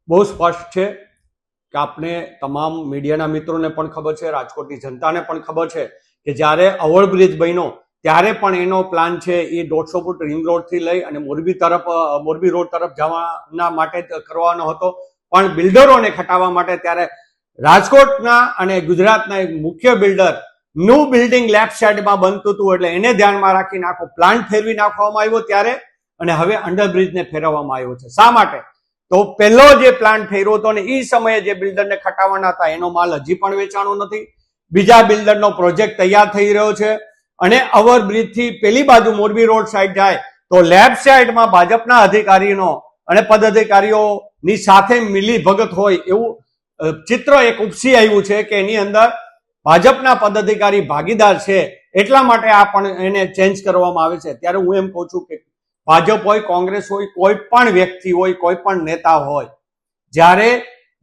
બહુ સ્પષ્ટ છે કે આપણે તમામ મીડિયાના મિત્રોને પણ ખબર છે, રાજકોટની જનતાને પણ ખબર છે કે જ્યારે ઓવરબ્રિજ બન્યો ત્યારે પણ એનો પ્લાન છે એ 150 ફૂટ રિંગ રોડથી લઈ અને મોરબી રોડ તરફ જવાના માટે કરવાનો હતો, પણ બિલ્ડરોને ખટાવવા માટે ત્યારે રાજકોટના અને ગુજરાતના એક મુખ્ય બિલ્ડર નું બિલ્ડિંગ લેફ્ટ સાઈડમાં બનતું હતું એટલે એને ધ્યાનમાં રાખીને આખો પ્લાન ફેરવી નાખવામાં આવ્યો ત્યારે, અને હવે અંડરબ્રિજને ફેરવવામાં આવ્યો છે. શા માટે? તો પહેલો જે પ્લાન ફેરવ્યો હતો ને એ સમયે જે બિલ્ડરને ખટાવવાના હતા એનો માલ હજી પણ વેચાણો નથી. બીજા બિલ્ડરનો પ્રોજેક્ટ તૈયાર થઈ રહ્યો છે અને ઓવરબ્રિજ થી પેલી બાજુ મોરબી રોડ સાઈડ જાય તો લેફ્ટ સાઈડમાં ભાજપના અધિકારીનો અને પદાધિકારીઓની સાથે મિલી ભગત હોય એવું ચિત્ર એક ઉપસી આવ્યું છે કે એની અંદર ભાજપના પદાધિકારી ભાગીદાર છે, એટલા માટે આ પણ એને ચેન્જ કરવામાં આવે છે. ત્યારે હું એમ કહું છું કે ભાજપ હોય, કોંગ્રેસ હોય, કોઈ પણ વ્યક્તિ હોય, કોઈ પણ નેતા હોય, જ્યારે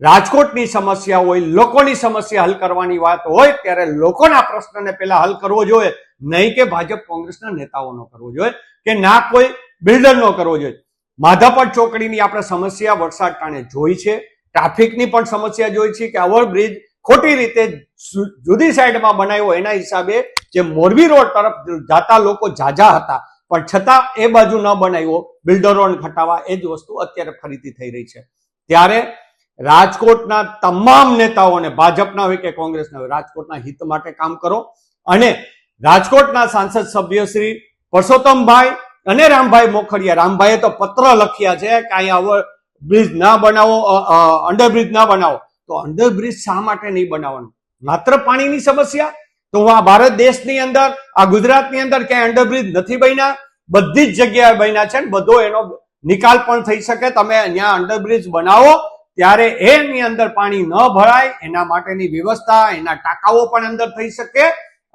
રાજકોટની સમસ્યા હોય, લોકોની સમસ્યા હલ કરવાની વાત હોય ત્યારે લોકોના પ્રશ્નને પહેલા હલ કરવો જોઈએ, નહીં કે ભાજપ કોંગ્રેસના નેતાઓનો કરવો જોઈએ કે ના કોઈ બિલ્ડરનો કરવો જોઈએ. માધાપર ચોકડીની આપણે સમસ્યા વરસાદ ટાણે જોઈ છે, ટ્રાફિકની પણ સમસ્યા જોઈ છે કે ઓવરબ્રિજ ખોટી રીતે જુદી સાઈડમાં બનાવ્યો એના હિસાબે જે મોરબી રોડ તરફ જતા લોકો જાજા હતા, પણ છતાં એ બાજુ ન બનાવ્યો બિલ્ડરોને ખટાવા, એ જ વસ્તુ અત્યારે ફરીથી થઈ રહી છે. ત્યારે રાજકોટના તમામ નેતાઓને, ભાજપના હોય કે કોંગ્રેસના હોય, રાજકોટના હિત માટે કામ કરો અને રાજકોટના સાંસદ સભ્ય શ્રી પરસોત્તમભાઈ અને રામભાઈ મોખડિયા, રામભાઈએ તો પત્ર લખ્યા છે કે અહીંયા બ્રિજ ના બનાવો, અંડરબ્રિજ ના બનાવો. તો અંડરબ્રિજ શા માટે નહીં બનાવવાનું? માત્ર પાણીની સમસ્યા? તો આ ભારત દેશની અંદર, આ ગુજરાતની અંદર ક્યાંય અંડરબ્રિજ નથી બન્યા? બધી જ જગ્યાએ બન્યા છે ને બધો એનો નિકાલ પણ થઈ શકે. તમે અહીંયા અંડરબ્રિજ બનાવો ત્યારે એની અંદર પાણી ન ભરાય એના માટેની વ્યવસ્થા, એના ટાંકાઓ પણ અંદર થઈ શકે.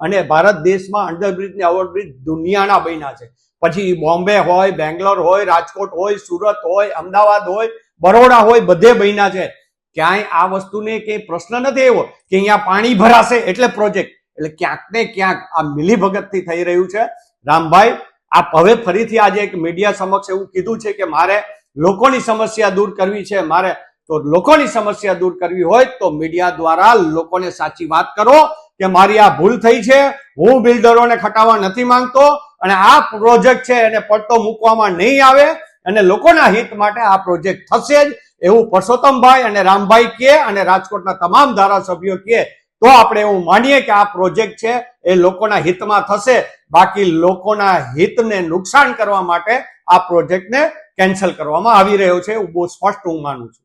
અને ભારત દેશમાં અંડરબ્રિજ ને ઓવરબ્રિજ દુનિયાના બન્યા છે. પછી બોમ્બે હોય, બેંગ્લોર હોય, રાજકોટ હોય, સુરત હોય, અમદાવાદ હોય, બરોડા હોય, બધે બન્યા છે. ક્યાંય આ વસ્તુને કઈ પ્રશ્ન નથી આવ્યો કે અહીંયા પાણી ભરાશે એટલે પ્રોજેક્ટ. એટલે ક્યાંક ને ક્યાંક આ મિલીભગતથી થઈ રહ્યું છે. રામભાઈ, આપ હવે ફરીથી આજે એક મીડિયા સમક્ષ એવું કીધું છે કે મારે લોકોની સમસ્યા દૂર કરવી છે, મારે તો લોકોની સમસ્યા દૂર કરવી હોય તો મીડિયા દ્વારા લોકોને સાચી વાત કરો કે મારી આ ભૂલ થઈ છે, હું બિલ્ડરોને ખટાવવા નથી માંગતો અને આ પ્રોજેક્ટ છે એને પડતો મૂકવામાં નહીં આવે અને લોકોના હિત માટે આ પ્રોજેક્ટ થશે જ, એવું પરસોત્તમભાઈ અને રામભાઈ કહે અને રાજકોટના તમામ ધારાસભ્યો કહે તો આપણે એવું માનીએ કે આ પ્રોજેક્ટ છે એ લોકોના હિતમાં થશે. બાકી લોકોના હિતને નુકસાન કરવા માટે આ પ્રોજેક્ટને કેન્સલ કરવામાં આવી રહ્યો છે, એવું બહુ સ્પષ્ટ હું માનું છું.